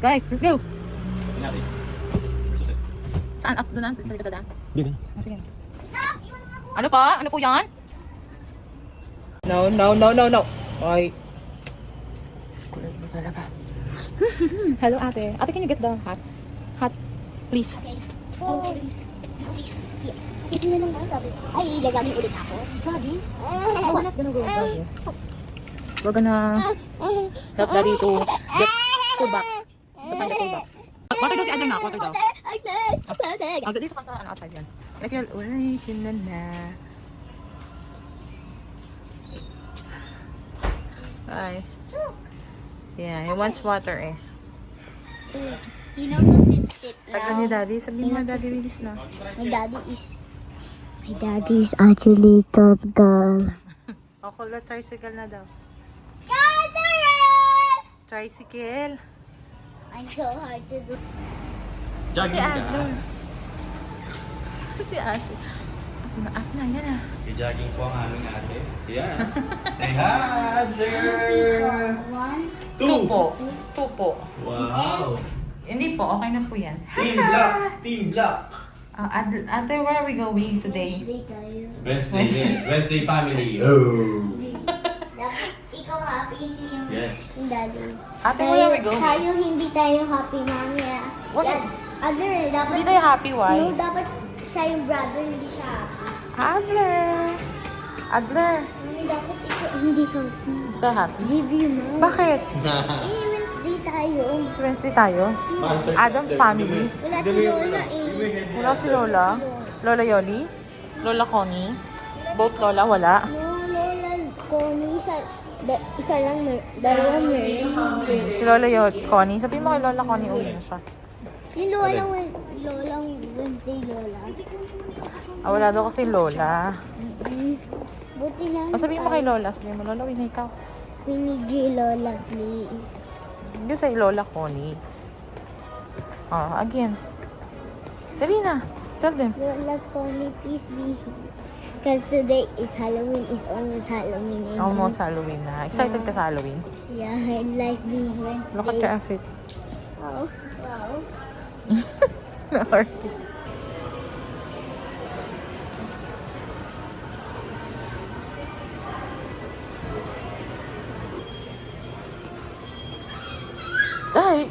Guys, let's go! Saan? Up doon na? Dito daan? Dito. Sige. Ano pa? Ano po yan? No, no, no, no, no. Ay. Kulit mo talaga. Hello, ate. Ate, can you get the hat? Hat, please. Okay. Oh. Hindi na lang sabi. Ay, ilagamit ulit ako. Sabi? We're not gonna go inside here. We're gonna help daddy to get food box. To find the food box. Water daw si Adler na. Water daw. Dito ka sa outside yan. Kasi uy, sinan na. Ay. Yeah, he wants water eh. You know to sip Tagal ni daddy. Sabihin mo daddy release na. My daddy is actually turtle. O, call the tricycle na daw. Turtle! Tricycle. I'm so hard to do. Si Adler. Si ate. Up na, yan ah. I-jogging po ang aming ate. Yeah. Say hi, Adler! 1, Two po. Two po. Wow! Hindi po, okay na po yan. Team Black! Team Black! Ate, where are we going today? Wednesday tayo. Wednesday, yes. Wednesday family. Oh! Dapat ikaw happy si yung Yes. yung daddy. Ate, where are we going? Tayo hindi tayo happy, mami. What? Adler, dapat... Hindi tayo happy, why? No, dapat siya yung brother, hindi siya happy. Adler! Adler! Mami, dapat ikaw hindi happy. Hindi tayo happy. Zivy mo. Bakit? Wednesday tayo. Sa Wednesday tayo? Adam's family? Wala si Lola eh. Wala si Lola? Lola Yoli? Lola Connie? Both Lola, wala? No, Lola Connie, isa lang, dalawang meron. Si Lola Connie? Sabihin mo kay Lola Connie, uwi na siya. Yung Lolang Wednesday Lola. Wala daw kasi Lola. Buti lang. O sabihin mo kay Lola, sabihin mo, Lola, uwi na ikaw. We need you, Lola, please. Hindi sa Lola Connie. Again. Dali na. Tell them. Lola Connie, please be here. Because today is Halloween. It's almost Halloween. and Almost Halloween na. Excited ka sa Halloween? Yeah, I like being Wednesday. Look at your outfit. Wow. Wow. Ay!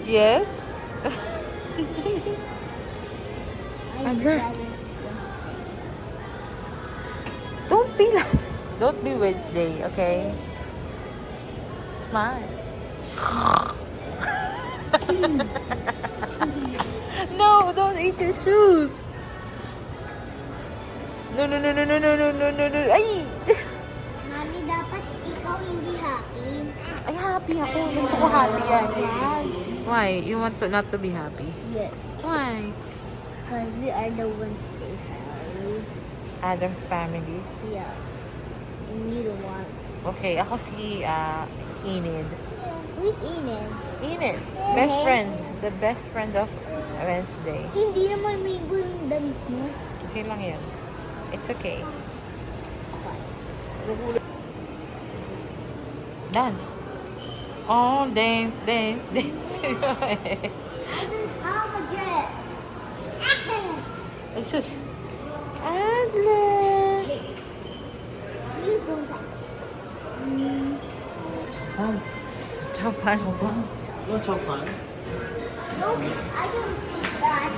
Yes? Adler. Don't be Wednesday, okay? Smile. No, don't eat your shoes. No. Ay! Mami, dapat ikaw hindi happy. Ay, happy ako. Gusto ko happy yan. Wag. Why? You want to not to be happy? Yes. Why? Because we are the Wednesday family. Adam's family. Yes. And you don't want. Okay, ako si Enid. Who's Enid? Enid. Best friend. The best friend of Wednesday. Hindi naman Mingo yung damit mo. Okay lang yan. It's okay. Dance. Oh, dance. How a dress? It's just Adler. You don't have. Japan mo ba? What's so fun? No, I don't think that.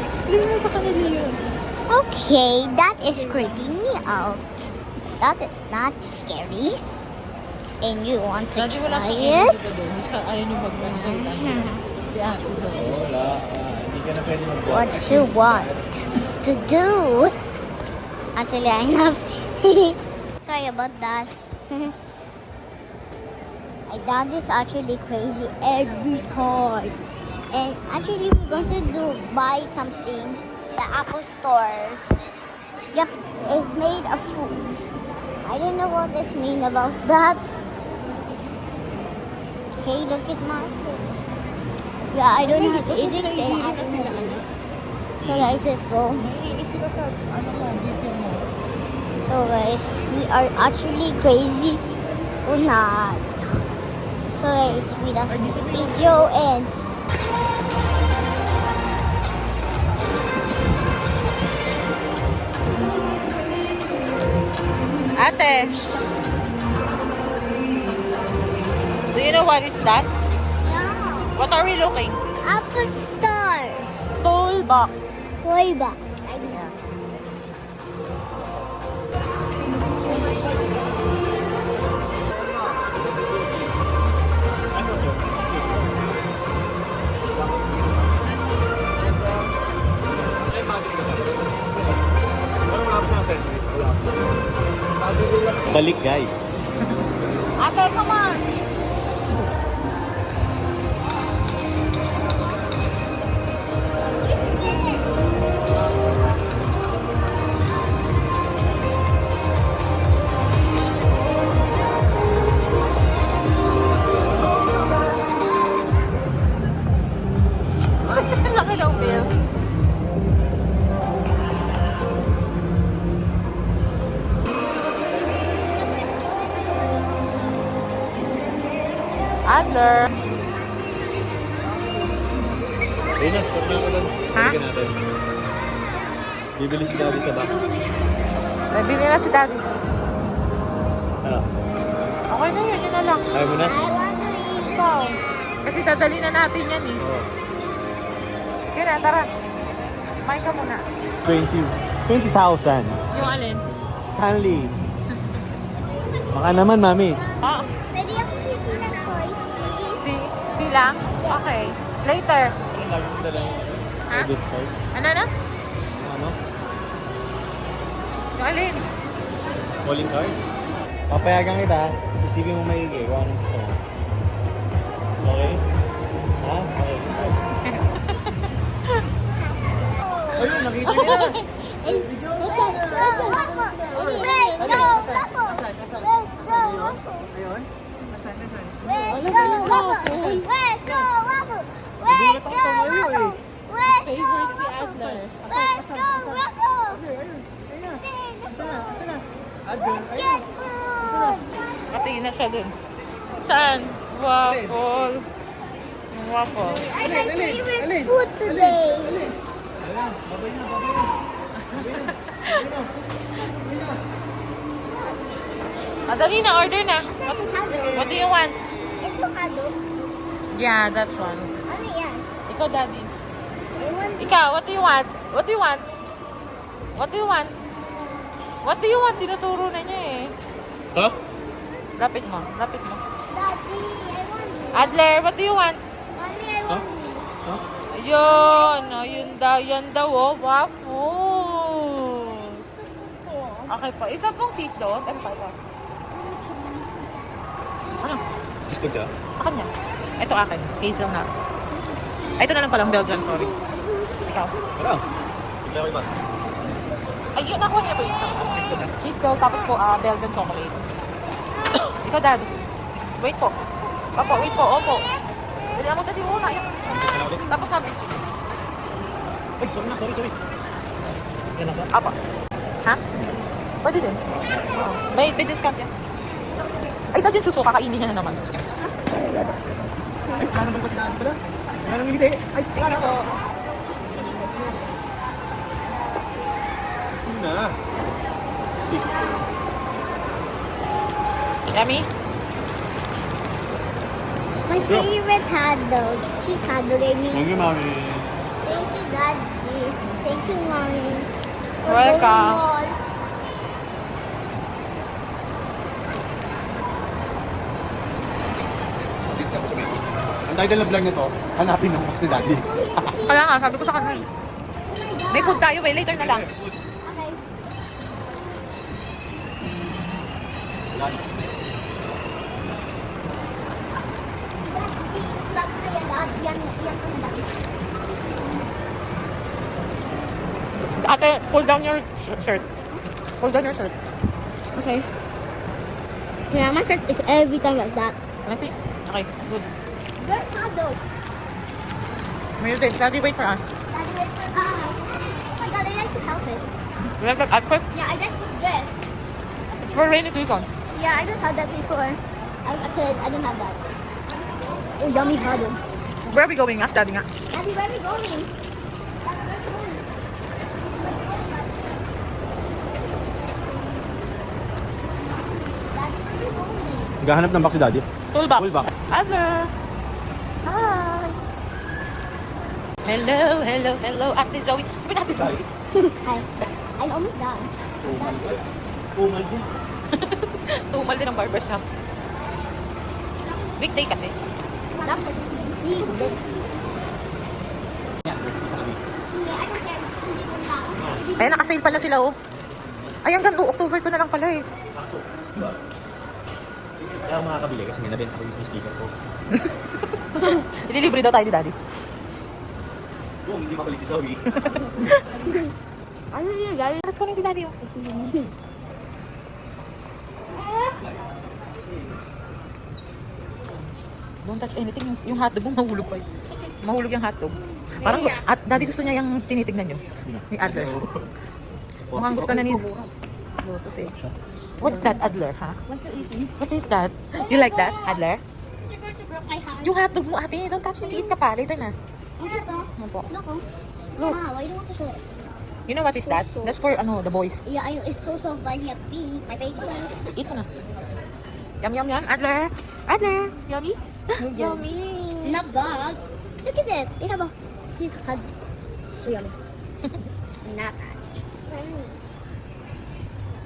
Explain mo sa kanila yun. Okay, that is creeping me out. That is not scary. And you want to Dati wala try siyang it? dito doon. Ayaw niyo mag-consulta. Si ate so. Wala. Hindi ka na pwede mag-watch. What you want to do? Actually, I have. Sorry about that. My dad is actually crazy every time. And actually, we're going to buy something the Apple stores. Yep, it's made of fruits. I don't know what this mean about that. Okay, look at my. Yeah, I don't have. Is it saying I don't have this? So guys, let's go. Naiinis sila sa video mo. So guys, we are actually crazy or not. So guys, we just video and Ate, do you know what is that? What are we looking? Apple Star. Toolbox. Toy box. Balik guys. Ate, come on. Laki ng bill. Adler. Ayun na, shop na ako doon. Ha? Bigyan natin. Bibili si Daddy sa box. Nabili na si Daddy. Ano? Okay na yun, yun na lang. Ayaw mo na? I want to eat. Ikaw. Kasi dadali na natin yan eh. Sige na, tara. Kumain ka muna. 20,000. Yung alin? Stanley. Baka naman, mami. Oo. Pwede ako sisi ng toys, please. Silang? Okay. Later. Ano lagi mo dala yung Ha? debit card? Ano na? Ano? Yung alin? Calling card? Papayagan kita. Isipin mo maigi kung anong gusto mo. Okay? Ha? Okay. Ayun, nakita niya. Let's go, Waffle. Let's go, Waffle. Let's go, Waffle. Ayun? Nasaan? Let's go, Waffle. Let's go, Waffle. Let's go, Waffle. Let's go, Waffle. Let's go, Waffle. Let's get food. Katingin na siya dun. Saan? Waffle. Yung waffle. My favorite food today. Dali na, order na. What do you want? Ito halo. Yeah, that's one. Ano yan? Ikaw, Daddy. I want Ikaw, what do you want? What do you want? What do you want? What do you want? Tinuturo na niya eh. Ha? Lapit mo, lapit mo. Daddy. I want this. Adler, what do you want? Mommy, I want this. Ha? Ayun, ayun daw, yan daw, oh, waffle. Gusto ko to. Okay po, isa pong cheese doon. Ano pa ito? Ano? Cheese dog siya? Sa kanya. Ito akin, hazelnut. Ay, ito na lang palang Belgian, sorry. Ikaw. Parang. Bigla ko iba. Ayun, nakuha niya po yung isang cheese dog, tapos po Belgian chocolate. Ikaw, Dad. Wait po. Opo, wait po, opo. Dali ako dati muna. Ayun. Ano ulit? Tapos sabi cheese. Ay, sorry na, sorry. Yan lang ba? Apa. Ha? Pwede din. May discount yan. Ay, dad yung suso, kakainin niya na naman. Ay, wala naman ko sinabi pala. Wala naman hindi. Ay, Thank you po. Kiss mo na. Cheese. Yummy? My favorite hot dog. Cheese hot dog, I mean. Thank you, mami. Thank you, Daddy. Thank you, Mommy. For Welcome. going all. Ang title na vlog nito, hanapin ng box ni Daddy. Kaya nga, sabi ko sa kanya. May food tayo eh, later na lang. Okay. Wala na. Ate, pull down your shirt. Hold on your shirt. Okay. Yeah, my shirt is every time like that. Let's see. Okay, good. Where's hot dog? Mayroon. Daddy, wait for us. Daddy, wait for us. Oh my god, I like this outfit. You like that outfit? Yeah, I like this dress. It's for rainy season. Yeah, I don't have that before. As a kid, I didn't have that. Oh, yummy hot dogs. Where are we going? Ask Daddy nga. Daddy, where are we going? Daddy, where are we going? Daddy, where are we going? Gahanap ng back si Daddy. Toolbox. Toolbox. Hello. Hi. Hello, hello, hello. Ate Zoe. Wait, Ate Zoe. Hi. I'm almost done. Umal din. Tumal din ang barbershop. Weekday kasi. Yeah, I don't care. Ayan, nakasale pala sila, oh. Ay, hanggang October 2 na lang pala, eh. Sakto. Diba? Kaya ako makakabili kasi may nabenta ko yung speaker ko. Ililibre daw tayo ni Daddy. Oo, hindi makulit si Zoe. Ano yun, guys? Let's go na si Daddy, oh. Don't touch anything. Yung hotdog mo, mahulog pa yun. Mahulog yung hotdog. Parang, at Daddy gusto niya yung tinitignan nyo. Ni Adler. Mukhang gusto na ni Lotus, eh. What's that, Adler, ha? What's so easy? What is that? You like that, Adler? You're going to break my hand. Yung hotdog mo, ate, don't touch me. Eat ka pa. Later na. Ano to? Ano po? Look, oh. Look. Ma, why do you want to show it? You know what is that? That's for, the boys. Yeah, I know. It's so soft, but yeah, pee, my favorite. Eat mo na. Yum, yum, yum. Adler. Adler. Yummy? Yummy. Not bad. Look at this. They have a cheese hug. So yummy. Not bad.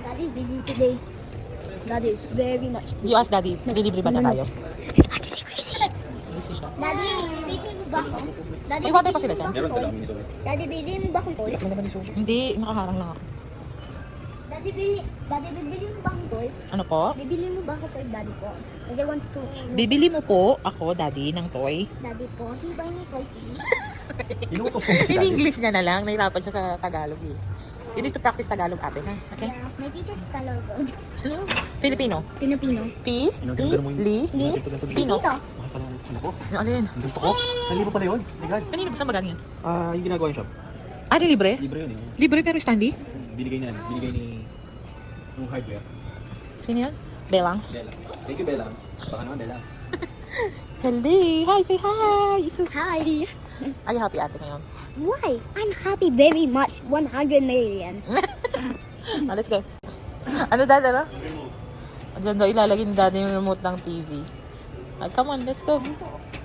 Daddy is busy today. Daddy is very much busy. You ask Daddy, delivery ba na tayo? He's actually crazy. Busy siya. Daddy, bili mo ba ako? Daddy, May water pa bili sila mo dyan? ba Meron ako? ka lang, Zoe. Daddy, bili mo ba ako? Hindi, nakaharang lang ako. Daddy, bibili mo ba ako toy? Ano po? Bibili mo ba ako toy, Daddy po? Kasi I want to. Bibili mo po ako, Daddy, ng toy. Daddy po, can you buy me toy, please? Inuutos ko si In Daddy. English niya na lang, nahirapan siya sa Tagalog eh. You need to practice Tagalog ate, ha? Okay? Yeah, my teacher is Tagalog. Filipino. Pilipino. P. Inugin mo yung... Li. Li? Pino. Mahal pala ang ano ko. Yung alin? Ang gusto ko. Ang libo pala yun. My God. Kanino ba saan ba galing yan? Yung ginagawa yung shop. Ah, di libre? Libre yun eh. Libre pero standy? Binigay niya. Binigay ni... Yung hardware. Sino yan? Belangs. Belangs. Thank you, Belangs. Baka naman, Belangs. Hello! Hi! Say hi! Isus! Hi. Are you happy ate ngayon? Why? I'm happy very much. 100 million. Let's go. Ano dad, ano? Diyan daw ilalagay ni daddy yung remote ng TV. Ay, come on, let's go.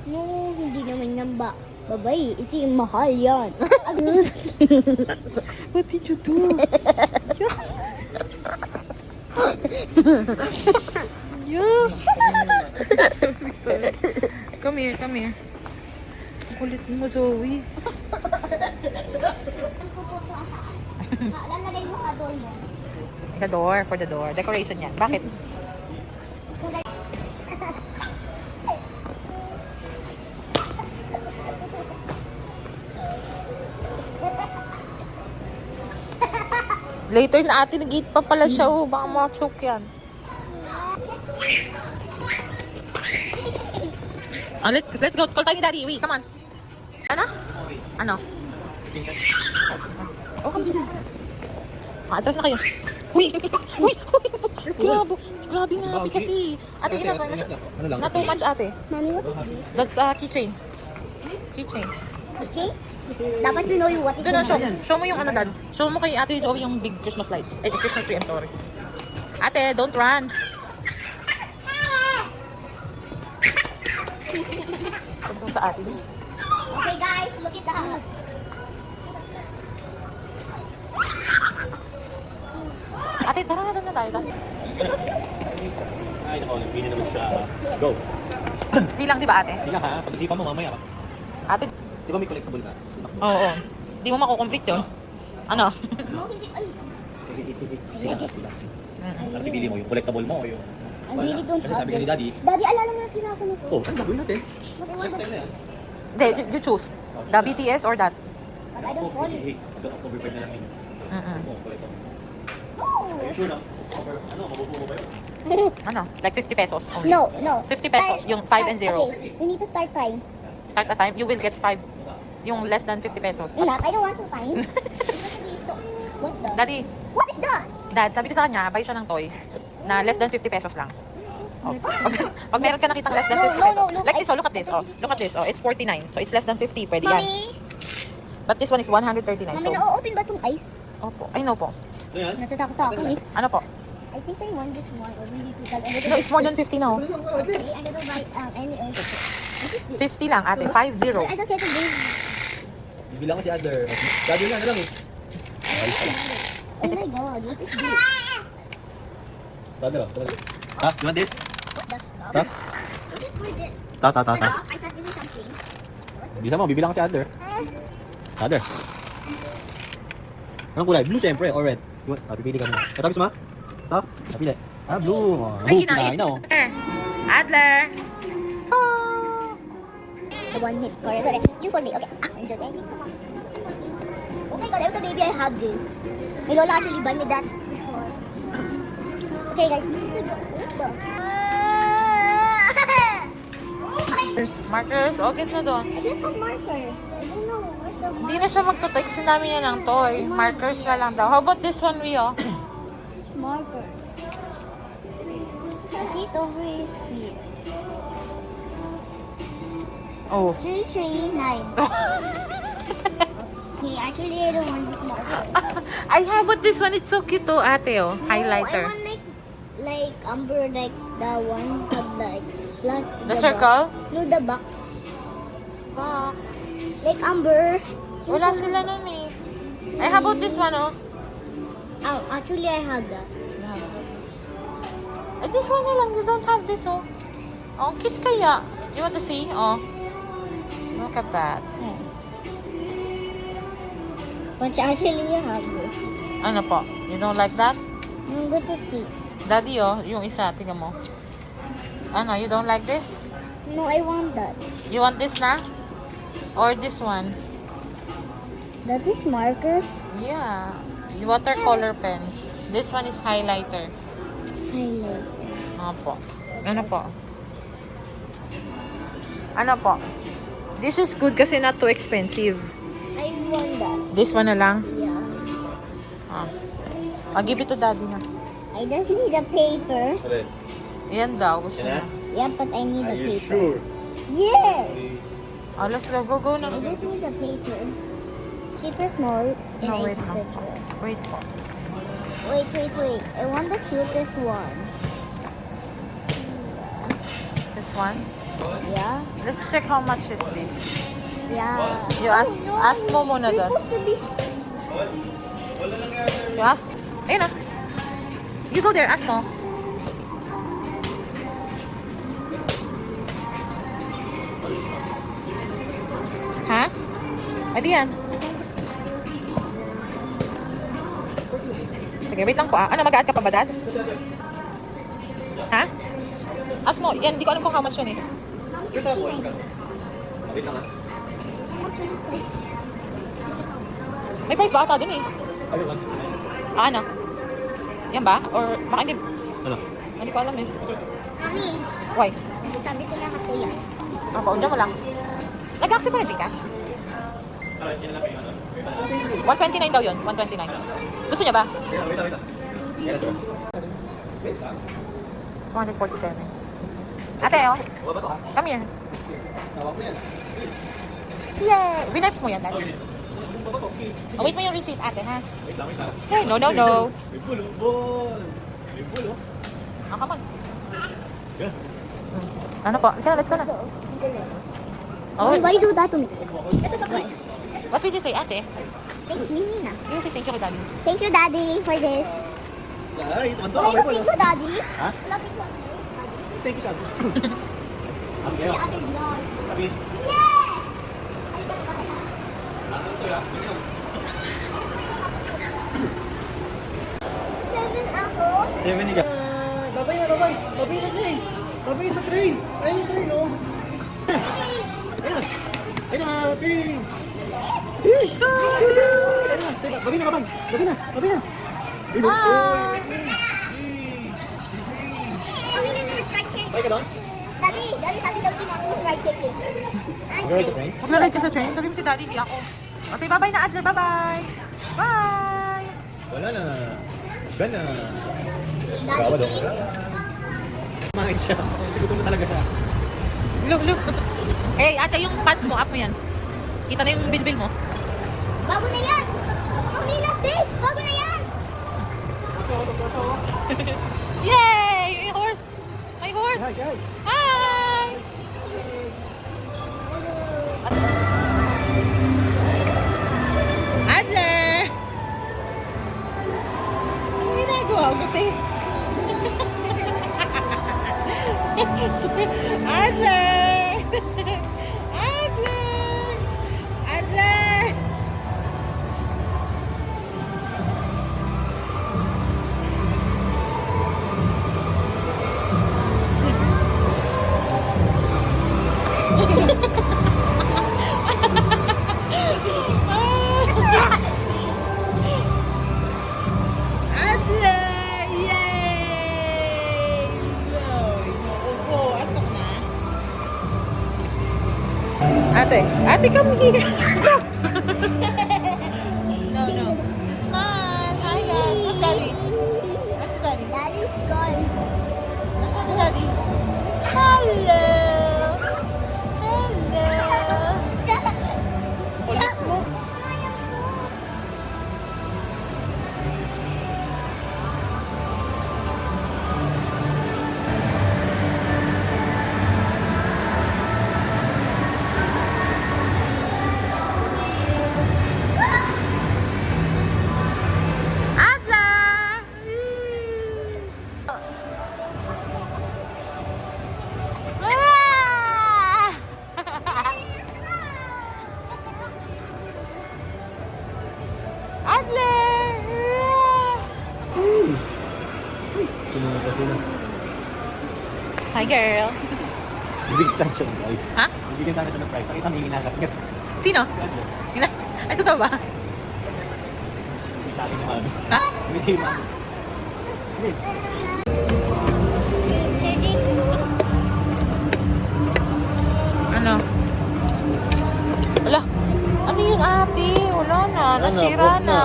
No, hindi naman yan ba? Babay, isi mahal yan. What did you do? Yeah. Come here, come here. Kulit mo, Zoe. Lalagay mo kadol mo. The door, for the door. Decoration yan. Bakit? Later na ate, nag-eat pa pala siya. Oh, baka ma-choke yan. Let's go. Call tayo ni Daddy. Uy, come on. Ano? Ano? Oh, come on. Atras na kayo. Uy! Uy! Uy! Grabe. Grabe nga. Kasi, ate, ina ko. Ano lang? Na 2 months, ate. Mami, what is That's keychain. Keychain. okay? Dapat you know what is Doon na, the show mo yung ano, Dad. Show mo kay ate Zoe yung big Christmas lights. Eh, Christmas tree, I'm sorry. Ate, don't run. Pagkong sa ate. Okay guys, look at that. Ate, tara na doon na tayo. Dad. Ay, nako. Pili naman siya. Go. Silang, di ba ate? Sige ha. Pag-isipan mo mamaya. Ate, Di ba may collectible ka? oo. Di mo makukomplete yun. Ano? No, hindi. Ay, Sige ha. Sila. Ano pipili mo? Yung collectible mo o yung... I really don't Kasi have sabi ni this. Daddy, Daddy, alala mo na sila ako nito. oh, ano gagawin natin? But I want Next to- time na yan. Hindi, you choose. The BTS or that? But I don't want it. Hey, overpaid na lang yun. Mm-mm. Oo, collectible. Are you sure na? Ano, mabubuo ba yun? Ano? Like 50 pesos only. No, no. 50 pesos, yung 5 and 0. Okay, we need to start time. Start a time, you will get 5. Yung less than 50 pesos. Not, I don't want to time. It's gonna be so... What the? Daddy, What is that? Dad, sabi ko sa kanya, buy siya ng toy na less than 50 pesos lang. Oh. Pag meron ka nakitang less than 50 pesos. look, Like this, oh, look at this. Oh, look at this. Oh, it's 49. So it's less than 50. Pwede yan. Mommy, But this one is 139. Mommy, So, na-open ba itong ice? opo. I know po. So yan? Natatakot ako eh. Ano po? I think I want this one or we need to tell No, it's more than 50 now. Okay, I'm gonna buy any ice. What is this? 50 lang, ate. 50. I don't get to bring. Bibilang ko si Adler. Daddy na lang eh. Oh my god, what is this? Daddy lang. Ha? You want this? What the stuff? Ta? What is for this? Ta. I thought this is something. Bisa mo, bibilang ko si Adler. Adler. Anong kulay? Blue siyempre or red? You want? Pipili ka muna. Ito gusto mo? Ha? Napili. Ah, blue. Ay, Kinain na oh. Adler! The one hit. Sorry. You for me. Okay. I'm joking. Oh my god, I was a baby. I have this. My lola actually buy me that before. Okay, guys. We need to go. What the? Markers, okay na doon. I don't have markers. I don't know. Where's the Hindi na siya magtutoy kasi dami niya ng toy. Markers na lang daw. How about this one, Rio? markers? Feet over his feet. Oh. 339. Hey, actually, I don't want this marker. Ay, how about this one? It's so cute too, ate, oh. No, Highlighter. I want like umber, like the one have like black. The circle? No, the box. Box. Like umber. Wala sila nun eh. Ay, how about this one, oh? Oh, actually, I have that. Eh, this one na lang. You don't have this, oh. Oh, cute kaya. You want to see? Oh. Look at that. But actually, I have this. Ano po? You don't like that? I'm good to see. Daddy, oh. Yung isa. Tingnan mo. Ano? You don't like this? No, I want that. You want this na? Or this one? That is markers. Yeah. Watercolor pens. This one is highlighter. Highlighter. Opo. Ano po? Ano po? This is good kasi not too expensive. I want that. This one na lang. Yeah. Ah. I'll give it to daddy na. I just need a paper. Alin? Yan daw. Gusto Yan niya. Yeah, but I need a Are you paper. sure? Yeah. Oh, let's go. Go, go na. I just need a paper. Super small. And No, I wait na. picture. Wait po. Wait. I want the cutest one. This one. Yeah. Let's check how much is this. Yeah. You ask mo muna It's doon. supposed to be... You ask. Ayun na. You go there. Ask mo. Ha? Adi yan. Sige, wait lang po ah. Ano, mag-add ka pa ba, Dad? Ha? Ask mo. Yan, di ko alam kung how much yun eh. Wait lang ah. May price ba ata dun eh? Ayun, 169. Ah, ano? Yan ba? Or baka hindi. Ano? Hindi ko alam eh. Mami, Why? sabi ko na kasi yan. Ako, dyan mo lang. Nag-accept mo ng Gcash? Alright, yan na lang kayo. 129 daw yun. 129. Gusto niya ba? Wait lang. Yes, sir. Wait lang. 147. Ate, oh. Wala ba ito ha? Come here. Tawag mo yan. Yay! Winipes mo yan, Dad. Oh, wait mo yung receipt, ate, ha? Wait lang. Hey, no. May bulo, ball. May bulo. Ah, come on. Yeah. Ano po? Okay, let's go na. Oh, Why do that to me? what did you say, ate? Thank you, Nina. You say thank you kay Daddy. Thank you, Daddy, for this. Ay, ito Why thank you, Daddy? Ha? Love you, Thank you, Sabi. Ang The kayo. other vlog. Sabi. Yes! Seven ako. 7 ka. Babay na. Babay sa train. Babay sa train. Ayun yung train, oh. Ayun. Ayun na, train. Babay na, babay. Babay na. Hi! Pamili ng fried chicken. Bye ka doon? Daddy, sabi daw ni Mami fried chicken. Mag-ride ka, friend? Mag-ride ka sa train? Dali mo si Daddy, di ako. O sige, bye-bye na Adler. Bye-bye! Bye! Wala na. Gana. Daddy, Bawa daw. see? Mangit siya. Sigutom na talaga siya. Look. Hey, ate, yung pants mo, up mo yan. Kita na yung bilbil mo. Bago na yan! Mami, last day! Bago na yan! Yay! May horse! May horse! Guys. Hi! Adler! Ano ginagawa mo, te? Adler! Adler! Adler! Adler! Yay! Upo, atok na. Ate, come here. No. Smile. Hi guys. Where's Daddy? Where's the Daddy? Daddy's gone. Nasaan si Daddy? Hello! Ulit mo. Adler! Ah! Adler! Sumunod ka sila. Hi, girl. Bibigyan sa action, guys. Ha? Bibigyan sa akin ito ng prize. Nakita may hinahakot. Sino? Ay, totoo ba? Hindi sa akin yung ano. Ha? Hindi yung ano. Hindi. Ano? Wala. Ano yung ate? Wala na. Wala na, Nasira broke na. na.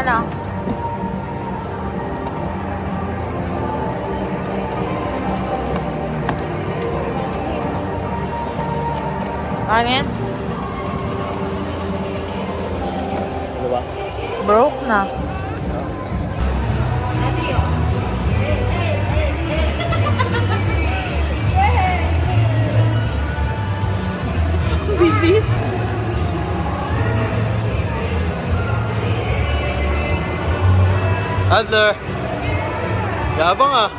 Ano? Ano yan? Ano ba? Broke na. Bibis. Adler! Yabang ah!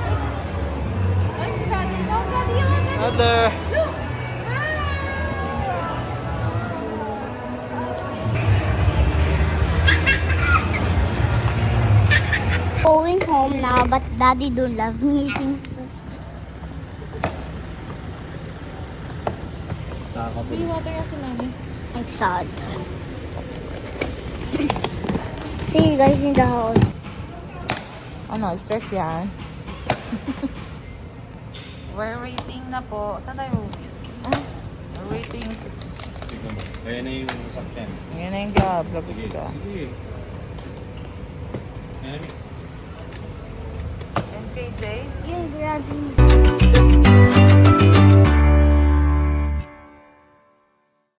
Ay, si Daddy. No, Daddy, yun. Adler! Going home now, but Daddy don't love meetings. Staka po. water nga si Mami. It's sad. See you guys in the house. Ano, stress yan. We're waiting na po. Saan tayo? We're waiting. Tignan mo. Ayan na yung sakyan. Yan na yung job. Sige. Sige. Ayan na. And KJ? You're grabbing.